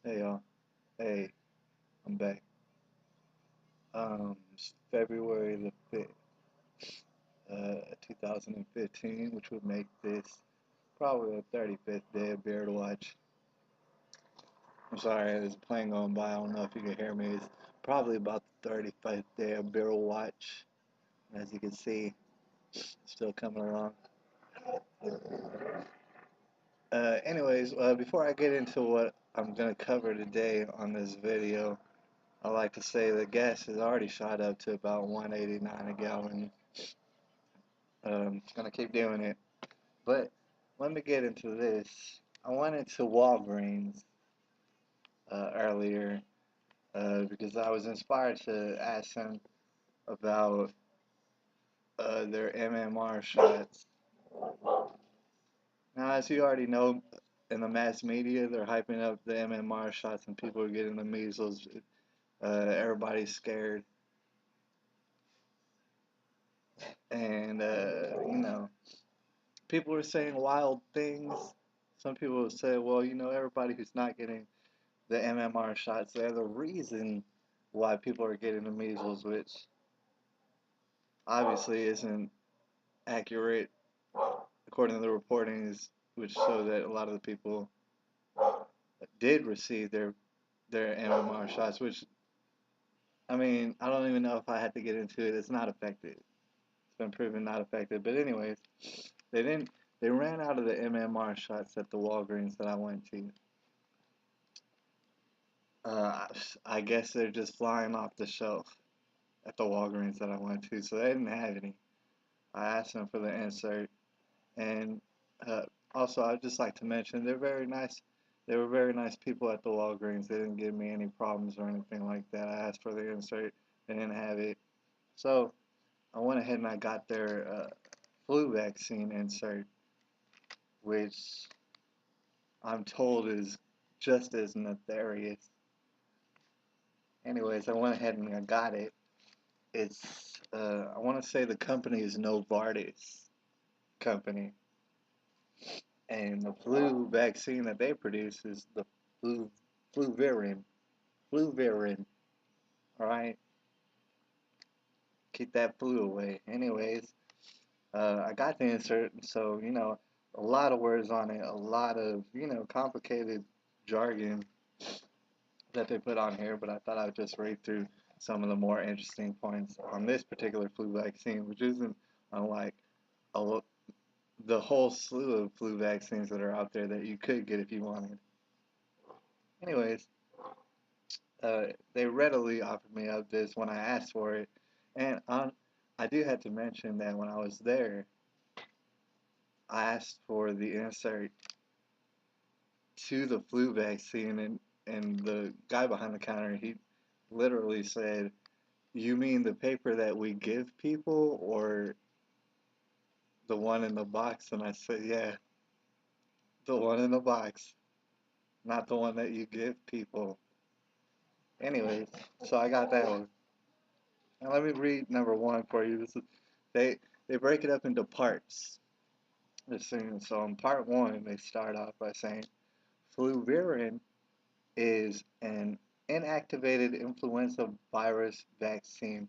Hey y'all. Hey, I'm back. It's February the 5th, 2015, which would make this probably the 35th day of Beard Watch. I'm sorry, there's a plane going by. I don't know if you can hear me. It's probably about the 35th day of Beard Watch. As you can see, still coming along. Anyways, before I get into what I'm going to cover today on this video, I like to say that gas has already shot up to about 189 a gallon. It's gonna keep doing it. But let me get into this. I went into Walgreens earlier because I was inspired to ask them about their MMR shots. Now, as you already know, in the mass media, they're hyping up the MMR shots and people are getting the measles. Everybody's scared. And, people are saying wild things. Some people have said, well, everybody who's not getting the MMR shots, they're the reason why people are getting the measles, which obviously isn't accurate according to the reportings, which show that a lot of the people did receive their MMR shots, which I mean, I don't even know if I had to get into it. It's not effective. It's been proven not effective. But anyways, they didn't. They ran out of the MMR shots at the Walgreens that I went to. Uh, I guess they're just flying off the shelf at the Walgreens that I went to, so they didn't have any. I asked them for the insert, and uh, also I'd just like to mention they're very nice. They were very nice people at the Walgreens. They didn't give me any problems or anything like that. I asked for the insert, they didn't have it, so I went ahead and I got their flu vaccine insert, which I'm told is just as nefarious. Anyways, I went ahead and I got it. It's I want to say the company is Novartis company, and the flu vaccine that they produce is the flu Fluvirin. Fluvirin. All right, keep that flu away. Anyways, I got the insert, so a lot of words on it, a lot of complicated jargon that they put on here. But I thought I'd just read through some of the more interesting points on this particular flu vaccine, which isn't unlike a, the whole slew of flu vaccines that are out there that you could get if you wanted. Anyways, they readily offered me up this when I asked for it, and I do have to mention that when I was there, I asked for the insert to the flu vaccine, and the guy behind the counter, he literally said, "You mean the paper that we give people, or the one in the box?" And I said, "Yeah, the one in the box, not the one that you give people." Anyways, so I got that one. Now let me read number one for you. They they break it up into parts. So in part one, they start off by saying fluvirin is an inactivated influenza virus vaccine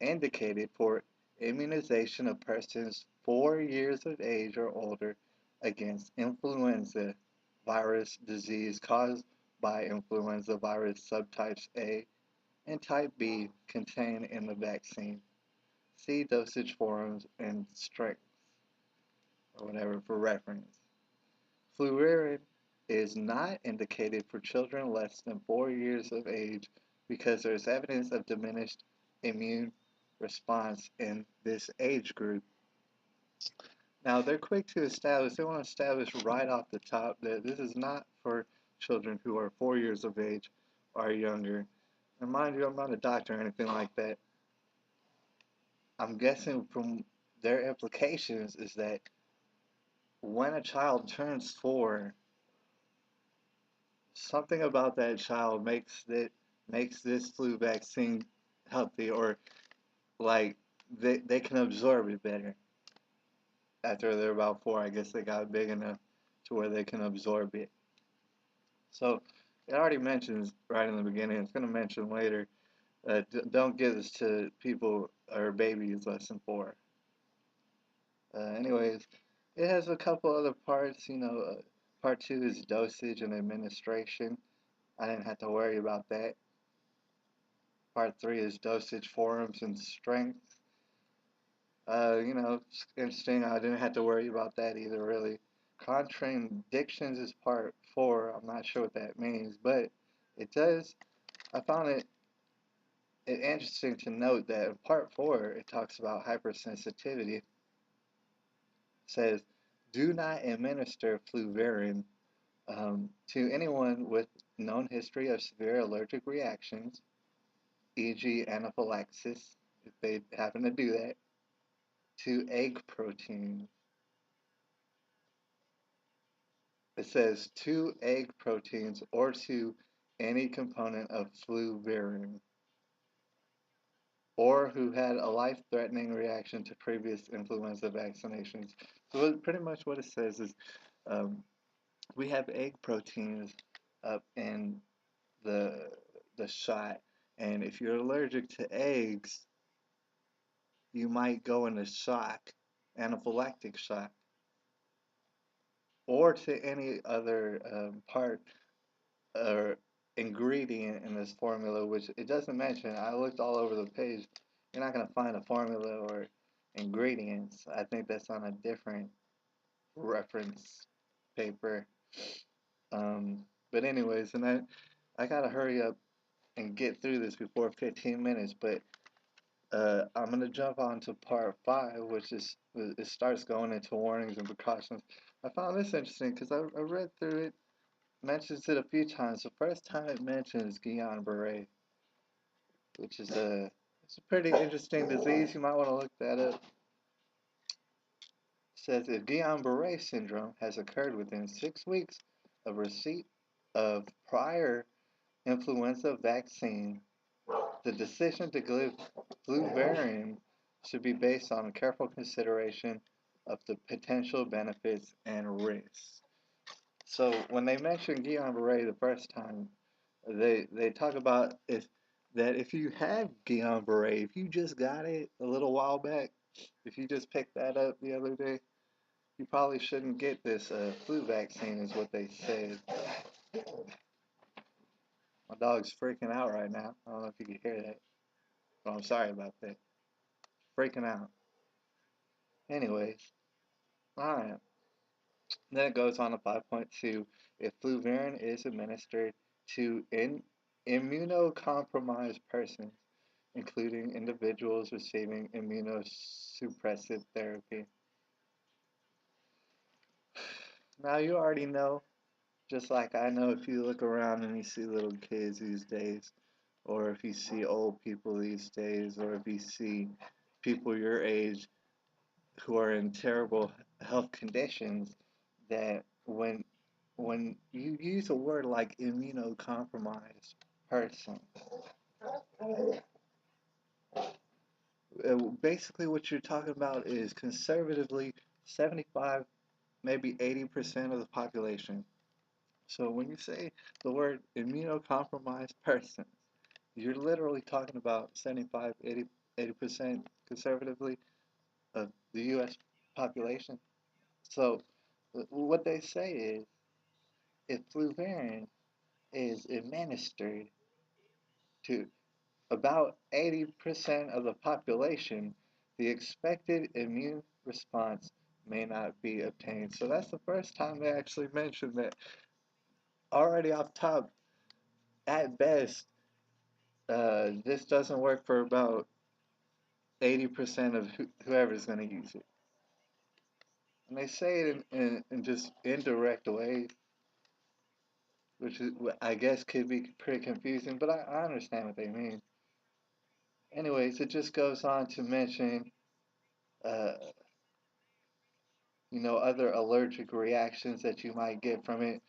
indicated for immunization of persons 4 years of age or older against influenza virus disease caused by influenza virus subtypes A and type B contained in the vaccine. See dosage forms and strength or whatever for reference. Fluoride is not indicated for children less than 4 years of age because there is evidence of diminished immune response in this age group. Now, they're quick to establish, they want to establish right off the top that this is not for children who are 4 years of age or younger. And mind you, I'm not a doctor or anything like that. I'm guessing from their implications is that when a child turns 4, something about that child makes this flu vaccine healthy, or like they can absorb it better after they're about 4. I guess they got big enough to where they can absorb it. So It already mentions right in the beginning. It's going to mention later. Don't give this to people or babies less than 4. Anyways, it has a couple other parts. Part 2 is dosage and administration. I didn't have to worry about that. Part 3 is dosage forms and strength. It's interesting. I didn't have to worry about that either, really. Contradictions is part 4. I'm not sure what that means, but it does. I found it interesting to note that in part 4, it talks about hypersensitivity. It says, do not administer fluvirin to anyone with known history of severe allergic reactions, e.g., anaphylaxis, if they happen to do that, to egg protein. It says to egg proteins or to any component of fluvirin, or who had a life-threatening reaction to previous influenza vaccinations. So pretty much what it says is um, we have egg proteins up in the the shot, and if you're allergic to eggs, you might go into shock, anaphylactic shock, or to any other part or ingredient in this formula, which it doesn't mention. I looked all over the page. You're not going to find a formula or ingredients. I think that's on a different reference paper. But anyways, and I gotta hurry up and get through this before 15 minutes. But I'm gonna jump on to part 5, which is it starts going into warnings and precautions. I found this interesting because I read through it, mentions it a few times. The first time it mentions Guillain-Barré, which is it's a pretty interesting disease. You might want to look that up. It says if Guillain-Barré syndrome has occurred within 6 weeks of receipt of prior influenza vaccine, the decision to give fluvirin should be based on careful consideration of the potential benefits and risks. So when they mention Guillain-Barré the first time, they talk about if you have Guillain-Barré, if you just got it a little while back, if you just picked that up the other day, you probably shouldn't get this flu vaccine, is what they said. My dog's freaking out right now. I don't know if you can hear that, but I'm sorry about that. Freaking out. Anyways, alright. Then it goes on to 5.2. If fluvirin is administered to immunocompromised persons, including individuals receiving immunosuppressive therapy. Now, you already know, just like I know, if you look around and you see little kids these days, or if you see old people these days, or if you see people your age who are in terrible health conditions, that when you use a word like immunocompromised person, basically what you're talking about is conservatively 75, maybe 80% of the population. So when you say the word immunocompromised persons, you're literally talking about 75, 80% conservatively of the U.S. population. So what they say is if fluvirin is administered to about 80% of the population, the expected immune response may not be obtained. So that's the first time they actually mentioned that already off top. At best, this doesn't work for about 80% of whoever's going to use it. And they say it in just indirect ways, which is, I guess could be pretty confusing, but I understand what they mean. Anyways, it just goes on to mention, uh, other allergic reactions that you might get from it.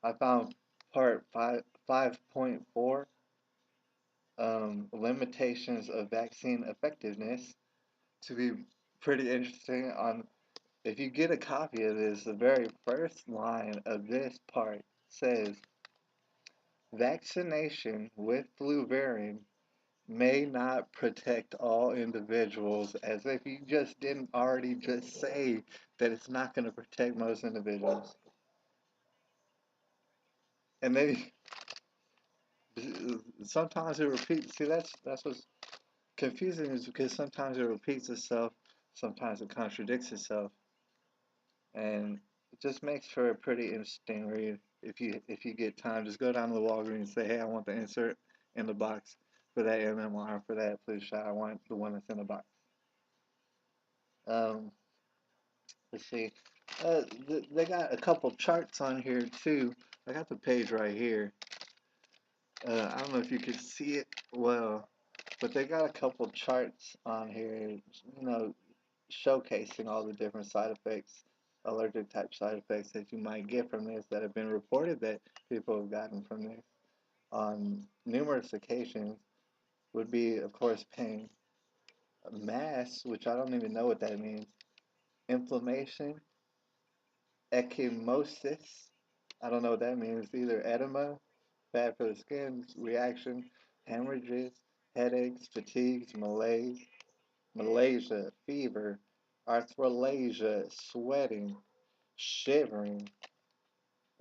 I found part 5.4, limitations of vaccine effectiveness, to be pretty interesting. If you get a copy of this, the very first line of this part says, Vaccination with fluvirin may not protect all individuals, as if you just didn't already just say that it's not going to protect most individuals. And then sometimes it repeats. See, that's what's confusing is because sometimes it repeats itself, sometimes it contradicts itself, and it just makes for a pretty interesting read. If you get time, just go down to the Walgreens and say, "Hey, I want the insert in the box for that MMR for that flu shot. I want the one that's in the box." Um, let's see. They got a couple charts on here too. I got the page right here. I don't know if you can see it well, but they got a couple charts on here. You know, showcasing all the different side effects, allergic type side effects that you might get from this that have been reported that people have gotten from this on numerous occasions would be, of course, pain, mass, which I don't even know what that means, inflammation, ecchymosis. I don't know what that means either. Edema, bad for the skin, reaction, hemorrhages, headaches, fatigues, malaise, Malaysia, fever, arthralgia, sweating, shivering,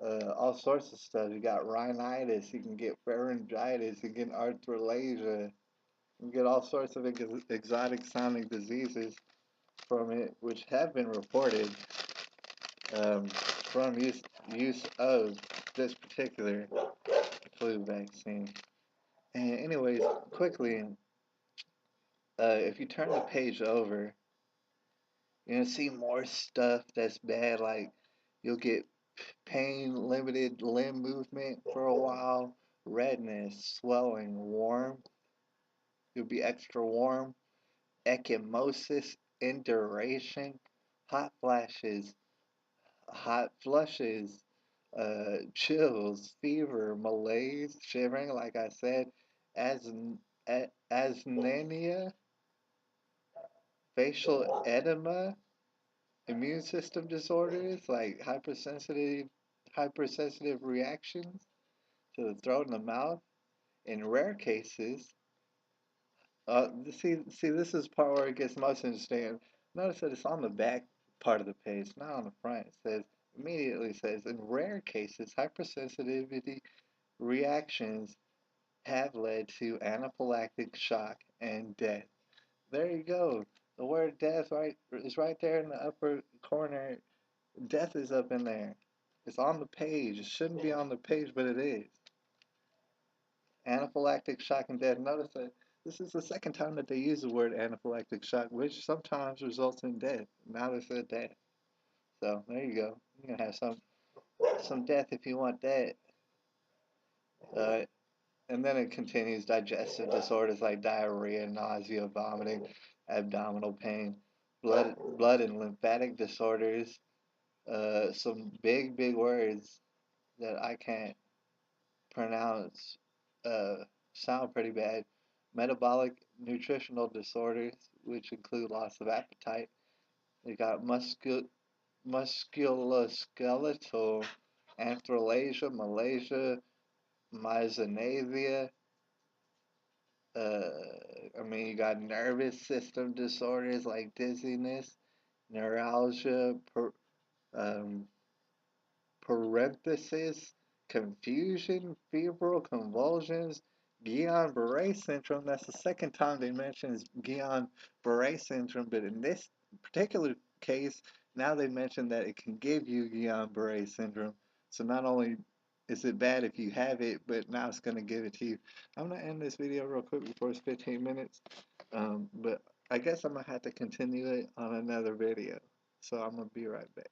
all sorts of stuff. You got rhinitis, you can get pharyngitis, you get arthralgia, you get all sorts of exotic sounding diseases from it, which have been reported from use of this particular flu vaccine. And anyways, quickly, if you turn the page over, you're gonna see more stuff that's bad. Like you'll get pain, limited limb movement for a while, redness, swelling, warm. You'll be extra warm, ecchymosis, induration, hot flashes, hot flushes, chills, fever, malaise, shivering, like I said, as asthenia, facial edema, immune system disorders like hypersensitive reactions to the throat and the mouth. In rare cases, see, this is part where it gets most interesting. Notice that it's on the back part of the page, not on the front. It says immediately says in rare cases, hypersensitivity reactions have led to anaphylactic shock and death. There you go. The word death is right there in the upper corner. Death is up in there. It's on the page. It shouldn't be on the page, but it is. Anaphylactic shock and death. Notice that this is the second time that they use the word anaphylactic shock, which sometimes results in death. Now they said death. So there you go. You can have some death if you want that. Uh, and then it continues digestive disorders like diarrhea, nausea, vomiting, abdominal pain, blood and lymphatic disorders. Some big words that I can't pronounce sound pretty bad. Metabolic nutritional disorders, which include loss of appetite. You got musculoskeletal arthralgia, Malaysia, myasthenia. You got nervous system disorders like dizziness, neuralgia, um, parenthesis, confusion, febrile convulsions, Guillain-Barré syndrome. That's the second time they mention Guillain-Barré syndrome, but in this particular case, now they mention that it can give you Guillain-Barré syndrome. So not only is it bad if you have it, but now it's going to give it to you. I'm going to end this video real quick before it's 15 minutes, but I guess I'm going to have to continue it on another video. So I'm going to be right back.